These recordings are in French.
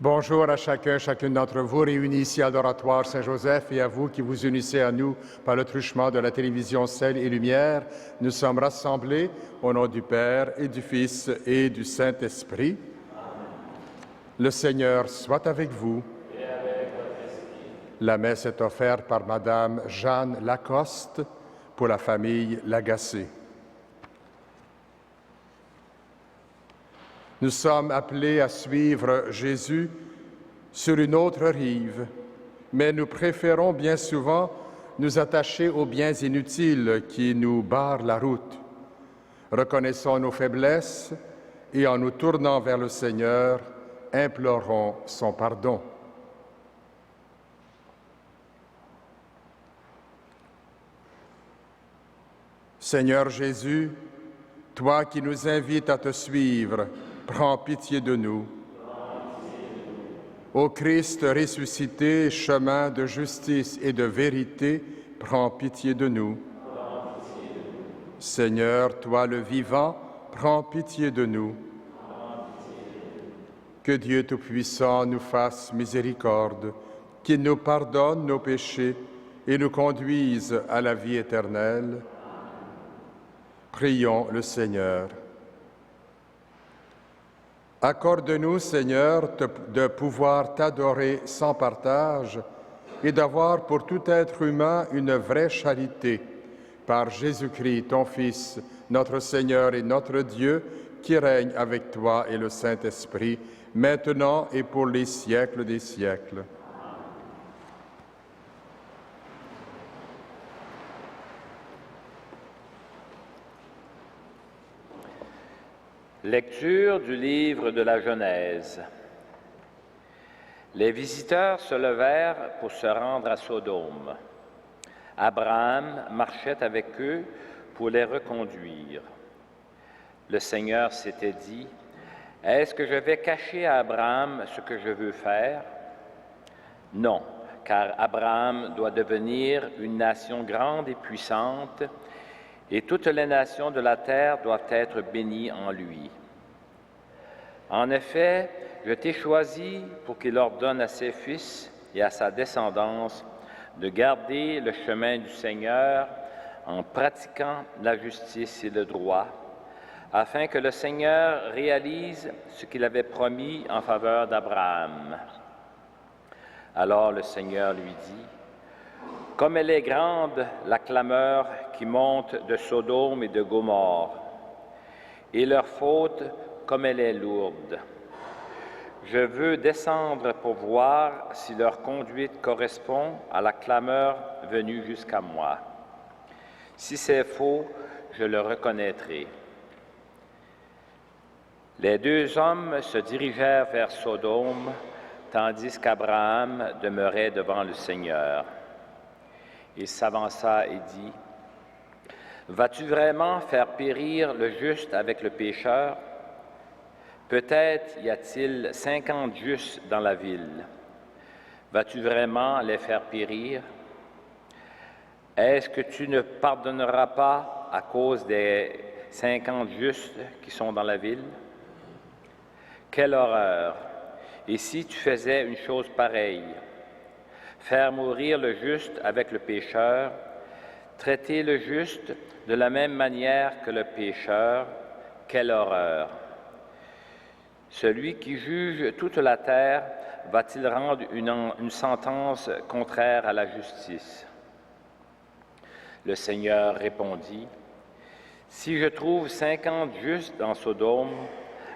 Bonjour à chacun, chacune d'entre vous réunis ici à l'Oratoire Saint-Joseph et à vous qui vous unissez à nous par le truchement de la télévision Sel et Lumière. Nous sommes rassemblés au nom du Père et du Fils et du Saint-Esprit. Le Seigneur soit avec vous. Et avec votre esprit. La messe est offerte par Madame Jeanne Lacoste pour la famille Lagacé. Nous sommes appelés à suivre Jésus sur une autre rive, mais nous préférons bien souvent nous attacher aux biens inutiles qui nous barrent la route. Reconnaissons nos faiblesses et en nous tournant vers le Seigneur, implorons son pardon. Seigneur Jésus, toi qui nous invites à te suivre, prends pitié de nous. Ô Christ ressuscité, chemin de justice et de vérité, prends pitié de nous. Seigneur, toi le vivant, prends pitié de nous. Que Dieu Tout-Puissant nous fasse miséricorde, qu'il nous pardonne nos péchés et nous conduise à la vie éternelle. Prions le Seigneur. Accorde-nous, Seigneur, de pouvoir t'adorer sans partage et d'avoir pour tout être humain une vraie charité. Par Jésus-Christ, ton Fils, notre Seigneur et notre Dieu, qui règne avec toi et le Saint-Esprit, maintenant et pour les siècles des siècles. Lecture du livre de la Genèse. Les visiteurs se levèrent pour se rendre à Sodome. Abraham marchait avec eux pour les reconduire. Le Seigneur s'était dit, « Est-ce que je vais cacher à Abraham ce que je veux faire? Non, car Abraham doit devenir une nation grande et puissante, et toutes les nations de la terre doivent être bénies en lui. En effet, je t'ai choisi pour qu'il ordonne à ses fils et à sa descendance de garder le chemin du Seigneur en pratiquant la justice et le droit, afin que le Seigneur réalise ce qu'il avait promis en faveur d'Abraham. » Alors le Seigneur lui dit, « Comme elle est grande la clameur qui monte de Sodome et de Gomorrhe, et leur faute comme elle est lourde. Je veux descendre pour voir si leur conduite correspond à la clameur venue jusqu'à moi. Si c'est faux, je le reconnaîtrai. » Les deux hommes se dirigèrent vers Sodome, tandis qu'Abraham demeurait devant le Seigneur. Il s'avança et dit, « Vas-tu vraiment faire périr le juste avec le pécheur? Peut-être y a-t-il 50 justes dans la ville. Vas-tu vraiment les faire périr? Est-ce que tu ne pardonneras pas à cause des 50 justes qui sont dans la ville? Quelle horreur! Et si tu faisais une chose pareille? Faire mourir le juste avec le pécheur, traiter le juste de la même manière que le pécheur, quelle horreur! Celui qui juge toute la terre va-t-il rendre une sentence contraire à la justice? » Le Seigneur répondit, « Si je trouve 50 justes dans Sodome,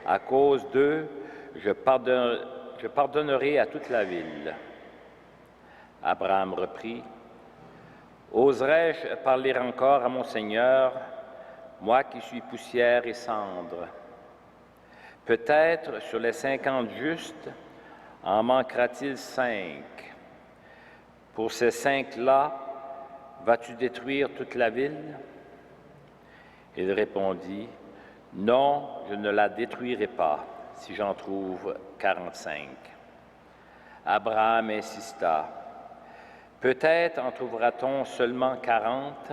à cause d'eux, je pardonnerai à toute la ville. » Abraham reprit, « Oserais-je parler encore à mon Seigneur, moi qui suis poussière et cendre? Peut-être sur les 50 justes, en manquera-t-il 5. Pour ces 5-là, vas-tu détruire toute la ville? » Il répondit, « Non, je ne la détruirai pas, si j'en trouve 45. » Abraham insista, « Peut-être en trouvera-t-on seulement 40? »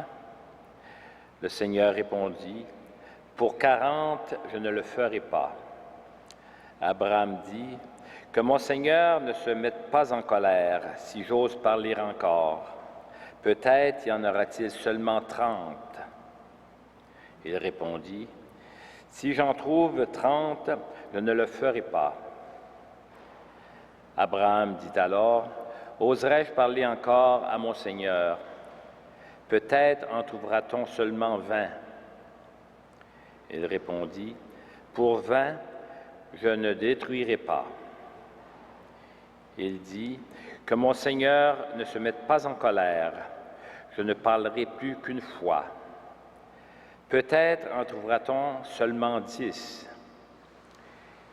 Le Seigneur répondit, « Pour 40, je ne le ferai pas. » Abraham dit, « Que mon Seigneur ne se mette pas en colère, si j'ose parler encore. Peut-être y en aura-t-il seulement 30. » Il répondit, « Si j'en trouve 30, je ne le ferai pas. » Abraham dit alors, « Oserais-je parler encore à mon Seigneur? Peut-être en trouvera-t-on seulement 20. » Il répondit, « Pour 20, je ne détruirai pas. » Il dit, « Que mon Seigneur ne se mette pas en colère, je ne parlerai plus qu'une fois. Peut-être en trouvera-t-on seulement 10. »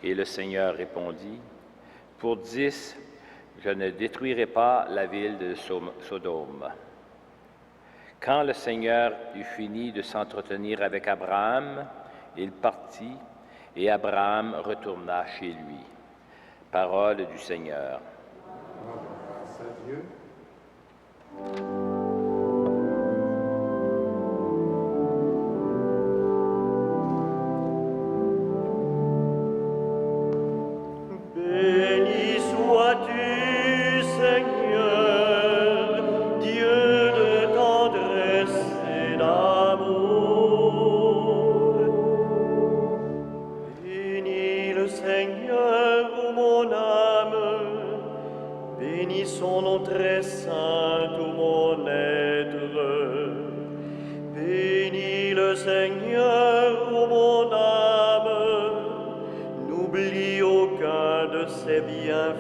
Et le Seigneur répondit, « Pour 10, je ne détruirai pas la ville de Sodome. » Quand le Seigneur eut fini de s'entretenir avec Abraham, il partit et Abraham retourna chez lui. Parole du Seigneur. Grâce à Dieu. Béni sois-tu, Seigneur, Dieu de tendresse et d'amour. Bénis le Seigneur, ô mon âme, bénis son nom très saint, ô mon être. Bénis le Seigneur, ô mon âme, n'oublie aucun de ses bienfaits,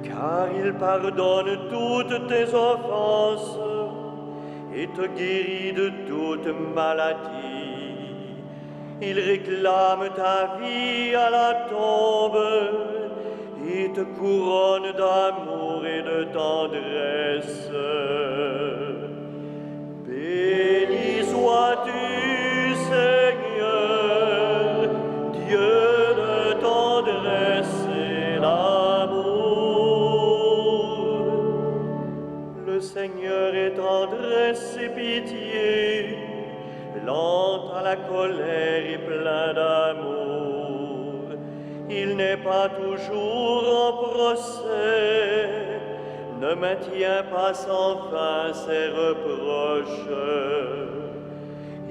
car il pardonne toutes tes offenses et te guérit de toute maladie. Il réclame ta vie à la tombe et te couronne d'amour et de tendresse. Béni sois-tu, Seigneur, Dieu de tendresse et d'amour. Le Seigneur est tendresse et pitié, lent à la colère et plein d'amour. Il n'est pas toujours en procès, ne maintient pas sans fin ses reproches.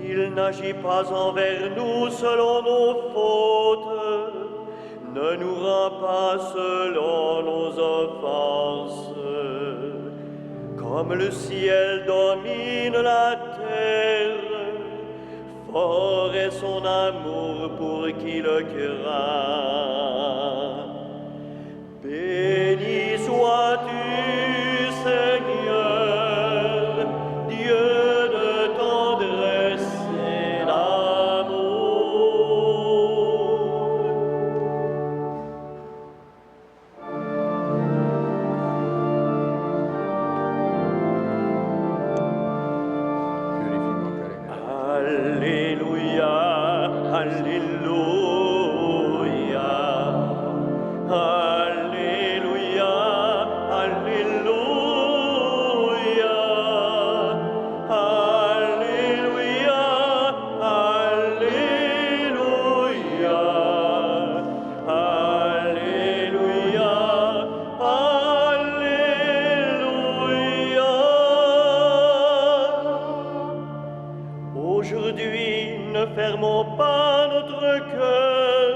Il n'agit pas envers nous selon nos fautes, ne nous rend pas selon nos offenses. Comme le ciel domine la terre, fort est son amour pour qui le craint. Béni sois-tu, Seigneur, Dieu de tendresse et d'amour. Purifie mon cœur éternel. Alléluia, Alléluia, Alléluia, Alléluia, Alléluia, Alléluia, Alléluia, Alléluia. Aujourd'hui, ne fermons pas notre cœur,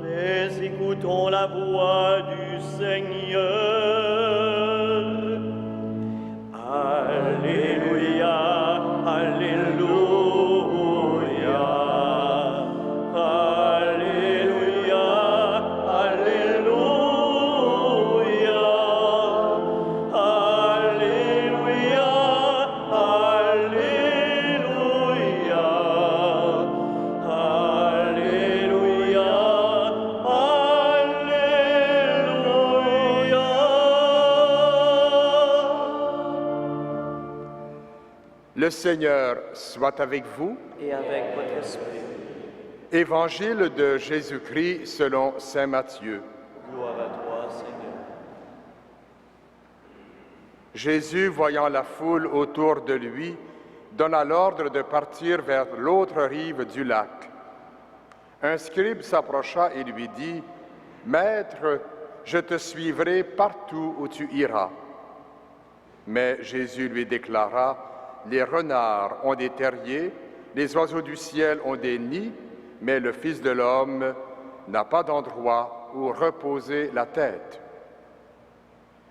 mais écoutons la voix du Seigneur. Alléluia, Alléluia, Alléluia, Alléluia, Alléluia, Alléluia, Alléluia, Alléluia. Le Seigneur soit avec vous. Et avec votre esprit, Évangile de Jésus-Christ selon saint Matthieu. gloire à toi, Seigneur. Jésus, voyant la foule autour de lui, donna l'ordre de partir vers l'autre rive du lac. Un scribe s'approcha et lui dit, « Maître, je te suivrai partout où tu iras. » Mais Jésus lui déclara, « Les renards ont des terriers, les oiseaux du ciel ont des nids, mais le Fils de l'homme n'a pas d'endroit où reposer la tête. »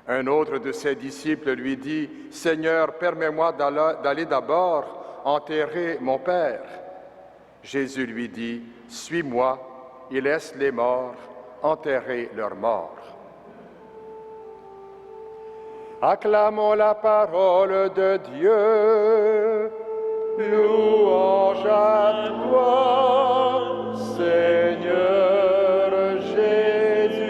Un autre de ses disciples lui dit, « Seigneur, permets-moi d'aller d'abord enterrer mon Père. » Jésus lui dit, « Suis-moi et laisse les morts enterrer leurs morts. » Acclamons la parole de Dieu. Louange à toi, Seigneur Jésus.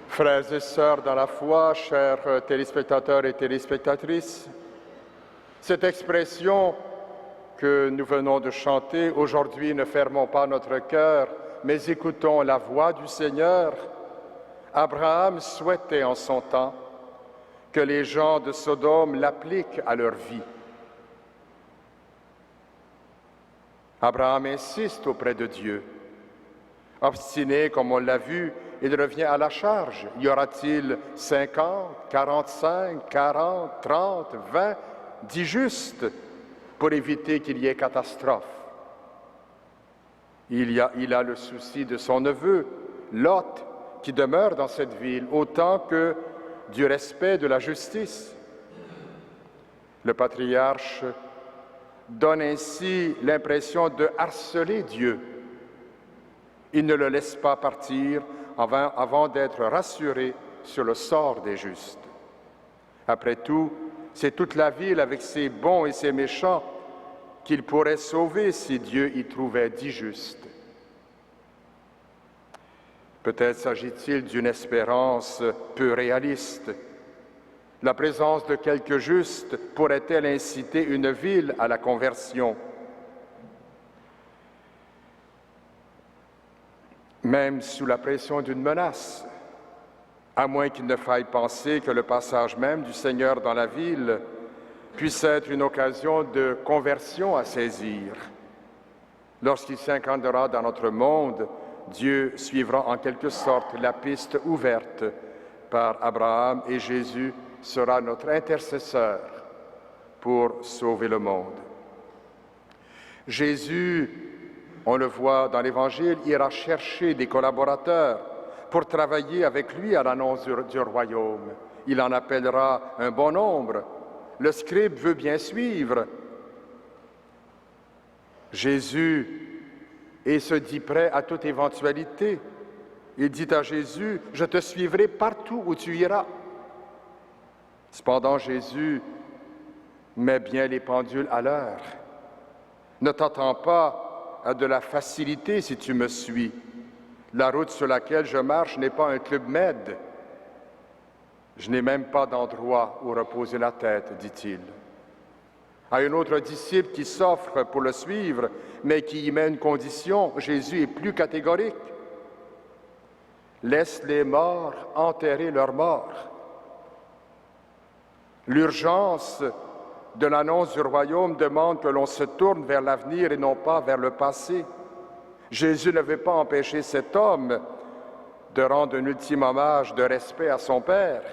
Frères et sœurs dans la foi, chers téléspectateurs et téléspectatrices, cette expression que nous venons de chanter, « Aujourd'hui ne fermons pas notre cœur, mais écoutons la voix du Seigneur », Abraham souhaitait en son temps que les gens de Sodome l'appliquent à leur vie. Abraham insiste auprès de Dieu. Obstiné, comme on l'a vu, il revient à la charge. Y aura-t-il 50, 45, 40, 30, 20, 10 justes pour éviter qu'il y ait catastrophe? Il a le souci de son neveu, Lot, qui demeure dans cette ville, autant que du respect de la justice. Le patriarche donne ainsi l'impression de harceler Dieu. Il ne le laisse pas partir avant d'être rassuré sur le sort des justes. Après tout, c'est toute la ville avec ses bons et ses méchants qu'il pourrait sauver si Dieu y trouvait 10 justes. Peut-être s'agit-il d'une espérance peu réaliste. La présence de quelques justes pourrait-elle inciter une ville à la conversion? Même sous la pression d'une menace, à moins qu'il ne faille penser que le passage même du Seigneur dans la ville puisse être une occasion de conversion à saisir. Lorsqu'il s'incarnera dans notre monde, Dieu suivra en quelque sorte la piste ouverte par Abraham et Jésus sera notre intercesseur pour sauver le monde. Jésus, on le voit dans l'Évangile, ira chercher des collaborateurs pour travailler avec lui à l'annonce du royaume. Il en appellera un bon nombre. Le scribe veut bien suivre. Jésus et se dit prêt à toute éventualité. Il dit à Jésus, « Je te suivrai partout où tu iras. » Cependant, Jésus met bien les pendules à l'heure. Ne t'attends pas à de la facilité si tu me suis. La route sur laquelle je marche n'est pas un club med. Je n'ai même pas d'endroit où reposer la tête, dit-il. À un autre disciple qui s'offre pour le suivre, mais qui y met une condition, Jésus est plus catégorique. Laisse les morts enterrer leurs morts. L'urgence de l'annonce du royaume demande que l'on se tourne vers l'avenir et non pas vers le passé. Jésus ne veut pas empêcher cet homme de rendre un ultime hommage de respect à son Père.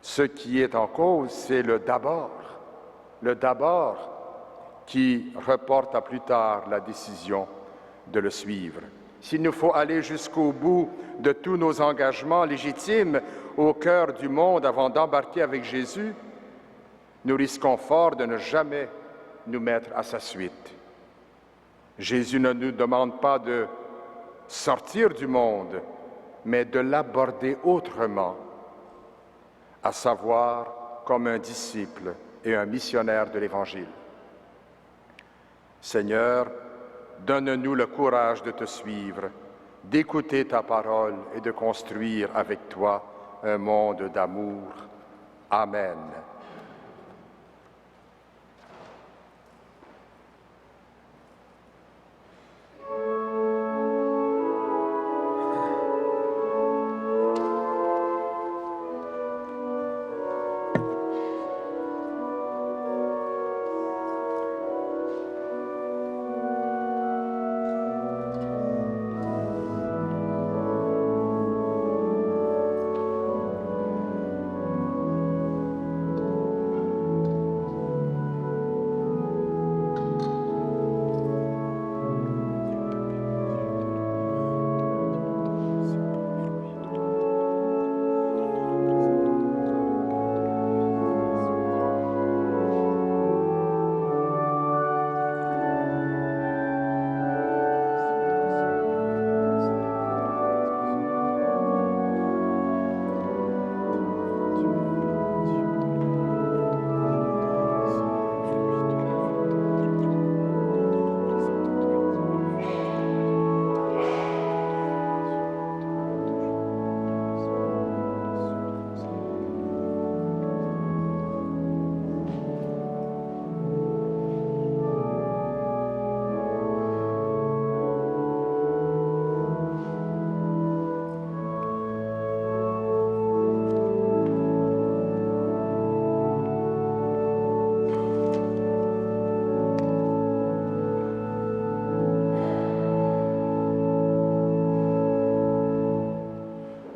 Ce qui est en cause, c'est le d'abord qui reporte à plus tard la décision de le suivre. S'il nous faut aller jusqu'au bout de tous nos engagements légitimes au cœur du monde avant d'embarquer avec Jésus, nous risquons fort de ne jamais nous mettre à sa suite. Jésus ne nous demande pas de sortir du monde, mais de l'aborder autrement, à savoir comme un disciple et un missionnaire de l'Évangile. Seigneur, donne-nous le courage de te suivre, d'écouter ta parole et de construire avec toi un monde d'amour. Amen.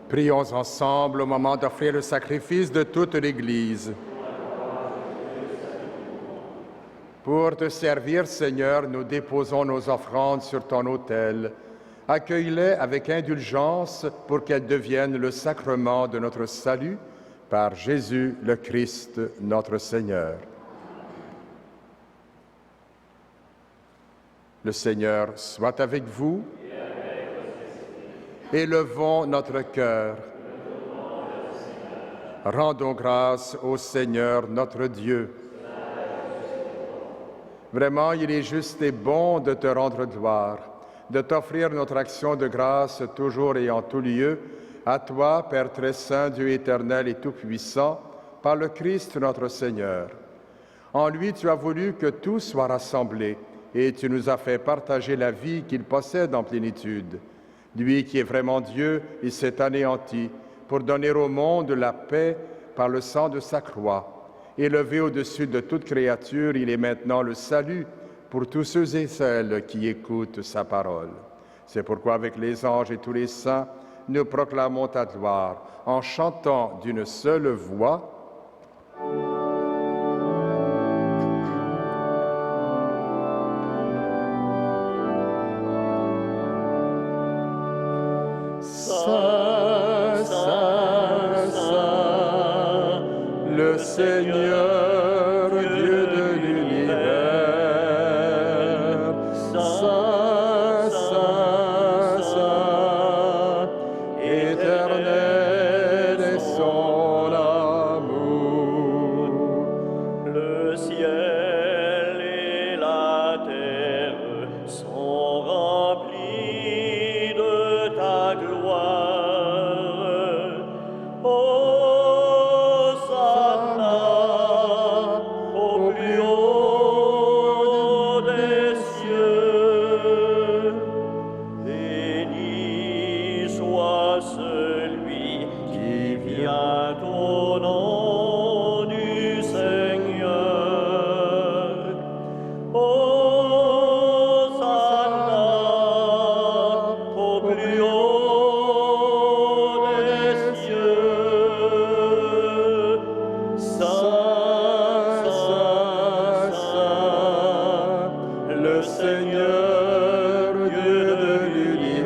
Prions ensemble au moment d'offrir le sacrifice de toute l'Église. Pour te servir, Seigneur, nous déposons nos offrandes sur ton autel. Accueille-les avec indulgence pour qu'elles deviennent le sacrement de notre salut par Jésus le Christ, notre Seigneur. Le Seigneur soit avec vous. Élevons notre cœur. Rendons grâce au Seigneur notre Dieu. Vraiment, il est juste et bon de te rendre gloire, de t'offrir notre action de grâce toujours et en tout lieu, à toi, Père très saint, Dieu éternel et tout-puissant, par le Christ notre Seigneur. En lui, tu as voulu que tout soit rassemblé, et tu nous as fait partager la vie qu'il possède en plénitude. Lui qui est vraiment Dieu, il s'est anéanti pour donner au monde la paix par le sang de sa croix. Élevé au-dessus de toute créature, il est maintenant le salut pour tous ceux et celles qui écoutent sa parole. C'est pourquoi avec les anges et tous les saints, nous proclamons ta gloire en chantant d'une seule voix. Saint, Saint, Saint, le Seigneur, Dieu de l'univers. Saint, Saint, Saint, éternel est son amour. Le ciel et la terre sont remplis de ta gloire. Hosanna au plus haut des cieux. Béni soit celui qui vient au nom du Seigneur. Hosanna au plus haut des cieux. Saint, Saint, Saint, le Seigneur, Dieu de l'univers.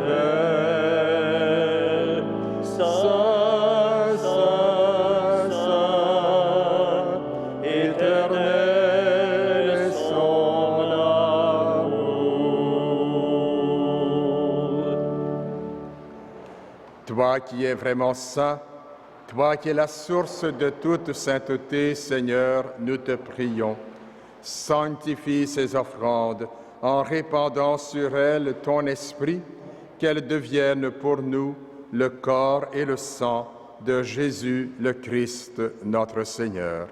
Saint, Saint, Saint, éternel est son amour. Toi qui es vraiment saint, toi qui es la source de toute sainteté, Seigneur, nous te prions. Sanctifie ces offrandes en répandant sur elles ton esprit, qu'elles deviennent pour nous le corps et le sang de Jésus le Christ, notre Seigneur.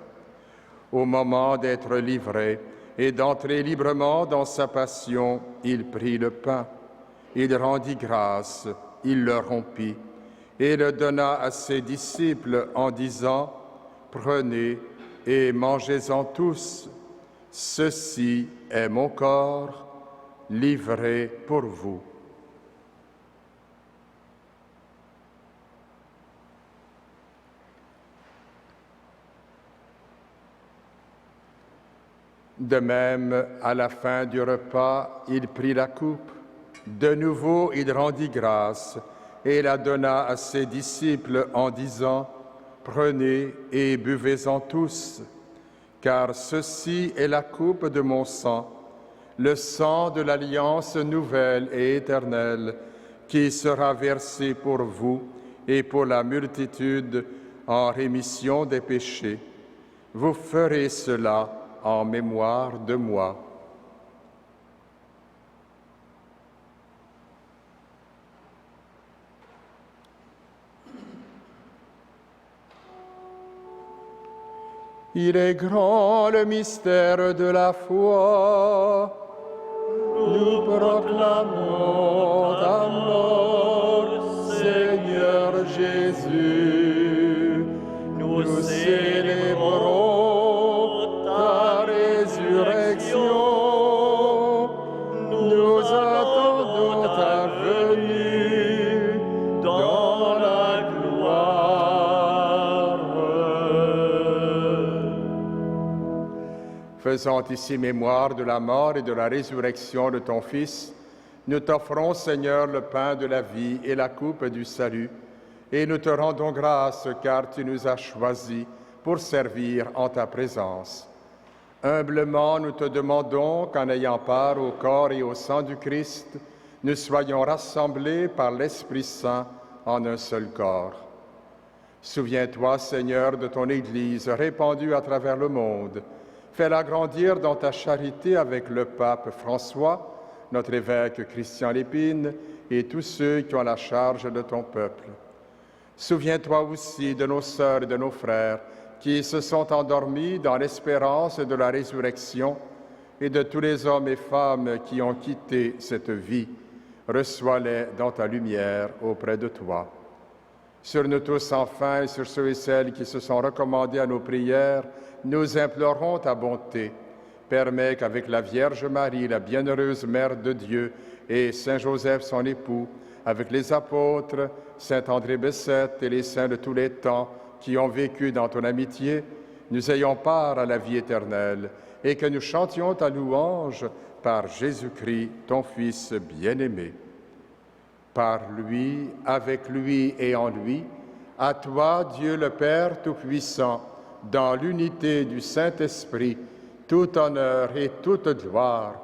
Au moment d'être livré et d'entrer librement dans sa passion, il prit le pain. Il rendit grâce, il le rompit et le donna à ses disciples en disant : « Prenez et mangez-en tous. Ceci est mon corps livré pour vous. » De même, à la fin du repas, il prit la coupe. De nouveau, il rendit grâce et la donna à ses disciples en disant : « Prenez et buvez-en tous, car ceci est la coupe de mon sang, le sang de l'alliance nouvelle et éternelle, qui sera versé pour vous et pour la multitude en rémission des péchés. Vous ferez cela en mémoire de moi. » Il est grand le mystère de la foi. Nous proclamons ta mort, Seigneur Jésus. Nous célébrons ta résurrection. Nous attendons ta venue dans la gloire. Faisant ici mémoire de la mort et de la résurrection de ton Fils, nous t'offrons, Seigneur, le pain de la vie et la coupe du salut, et nous te rendons grâce car tu nous as choisis pour servir en ta présence. Humblement, nous te demandons qu'en ayant part au corps et au sang du Christ, nous soyons rassemblés par l'Esprit Saint en un seul corps. Souviens-toi, Seigneur, de ton Église répandue à travers le monde. Fais-la grandir dans ta charité avec le pape François, notre évêque Christian Lépine et tous ceux qui ont la charge de ton peuple. Souviens-toi aussi de nos sœurs et de nos frères qui se sont endormis dans l'espérance de la résurrection et de tous les hommes et femmes qui ont quitté cette vie. Reçois-les dans ta lumière auprès de toi. Sur nous tous enfin et sur ceux et celles qui se sont recommandés à nos prières, nous implorons ta bonté. Permets qu'avec la Vierge Marie, la bienheureuse Mère de Dieu, et Saint Joseph, son époux, avec les apôtres, Saint André Bessette et les saints de tous les temps qui ont vécu dans ton amitié, nous ayons part à la vie éternelle et que nous chantions ta louange par Jésus-Christ, ton Fils bien-aimé. Par lui, avec lui et en lui, à toi, Dieu le Père Tout-Puissant, dans l'unité du Saint-Esprit, tout honneur et toute gloire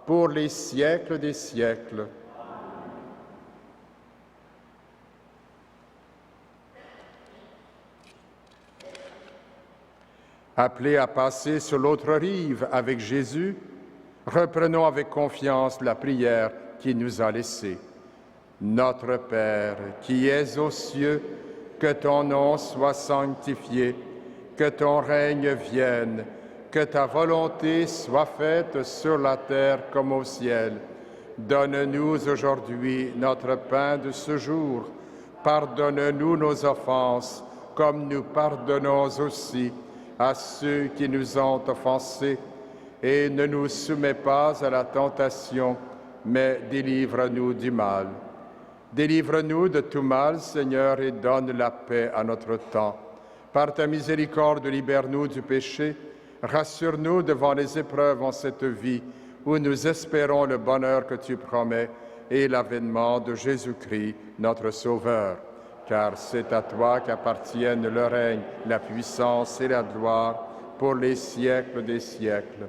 pour les siècles des siècles. Appelés à passer sur l'autre rive avec Jésus, reprenons avec confiance la prière qu'il nous a laissée. Notre Père, qui es aux cieux, que ton nom soit sanctifié, que ton règne vienne, que ta volonté soit faite sur la terre comme au ciel. Donne-nous aujourd'hui notre pain de ce jour. Pardonne-nous nos offenses, comme nous pardonnons aussi à ceux qui nous ont offensés. Et ne nous soumets pas à la tentation, mais délivre-nous du mal. Délivre-nous de tout mal, Seigneur, et donne la paix à notre temps. Par ta miséricorde, libère-nous du péché. Rassure-nous devant les épreuves en cette vie, où nous espérons le bonheur que tu promets et l'avènement de Jésus-Christ, notre Sauveur. Car c'est à toi qu'appartiennent le règne, la puissance et la gloire pour les siècles des siècles.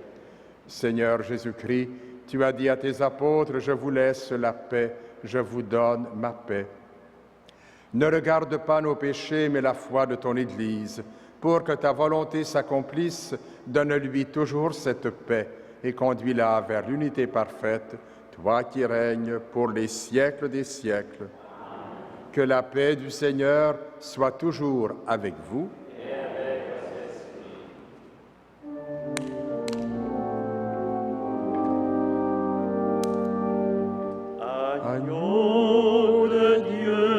Seigneur Jésus-Christ, tu as dit à tes apôtres, je vous laisse la paix, je vous donne ma paix. Ne regarde pas nos péchés, mais la foi de ton Église. Pour que ta volonté s'accomplisse, donne-lui toujours cette paix et conduis-la vers l'unité parfaite, toi qui règnes pour les siècles des siècles. Que la paix du Seigneur soit toujours avec vous. Et avec votre esprit. Agneau de Dieu,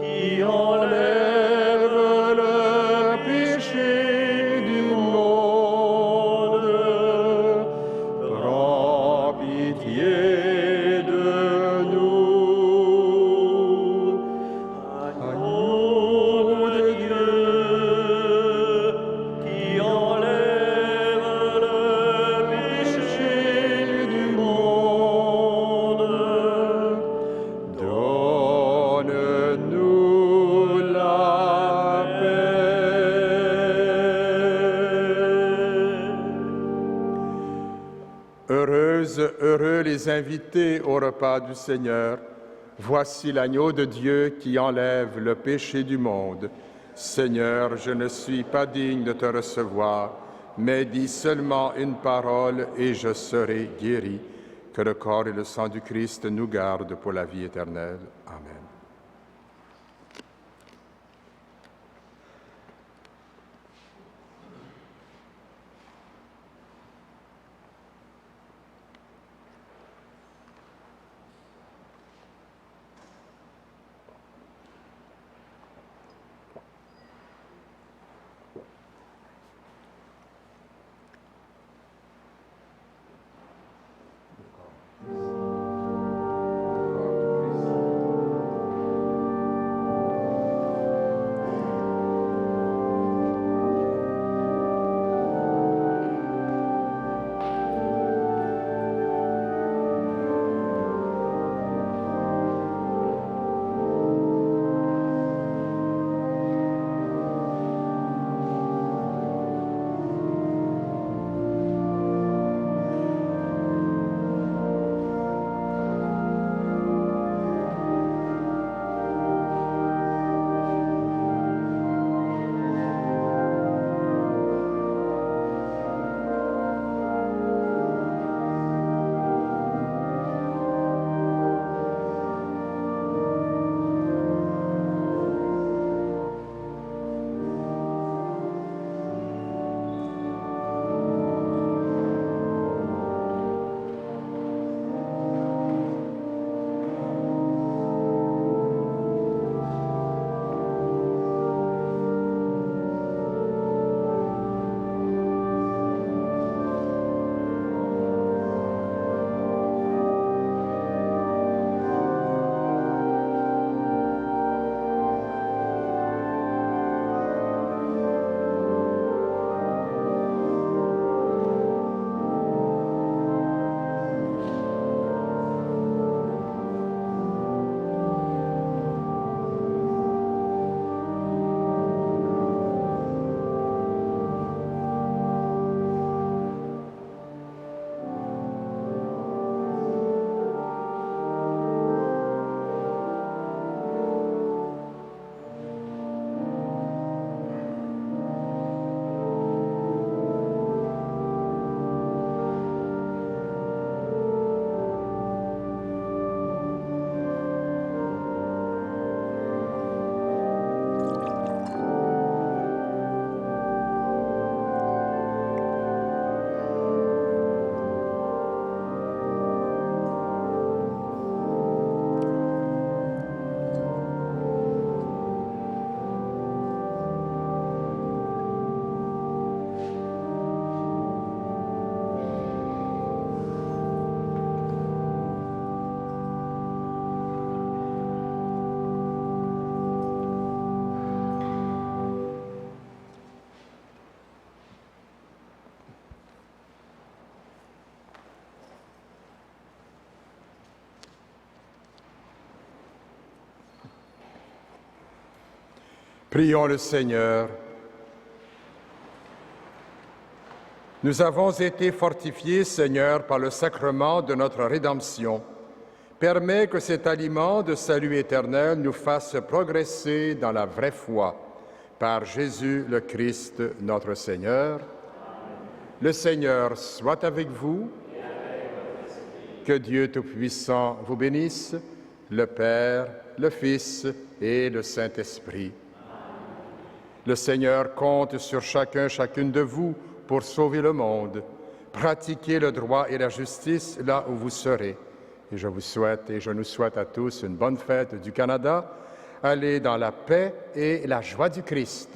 qui enlève le péché du monde, prends pitié de nous. Agneau de Dieu, qui enlève le péché du monde, donne-nous la paix. Heureux les invités au repas du Seigneur. Voici l'agneau de Dieu qui enlève le péché du monde. Seigneur, je ne suis pas digne de te recevoir, mais dis seulement une parole et je serai guéri. Que le corps et le sang du Christ nous gardent pour la vie éternelle. Amen. Prions le Seigneur. Nous avons été fortifiés, Seigneur, par le sacrement de notre rédemption. Permets que cet aliment de salut éternel nous fasse progresser dans la vraie foi. Par Jésus le Christ, notre Seigneur. Le Seigneur soit avec vous. Que Dieu Tout-Puissant vous bénisse, le Père, le Fils et le Saint-Esprit. Le Seigneur compte sur chacune de vous pour sauver le monde. Pratiquez le droit et la justice là où vous serez. Et je nous souhaite à tous une bonne fête du Canada. Allez dans la paix et la joie du Christ.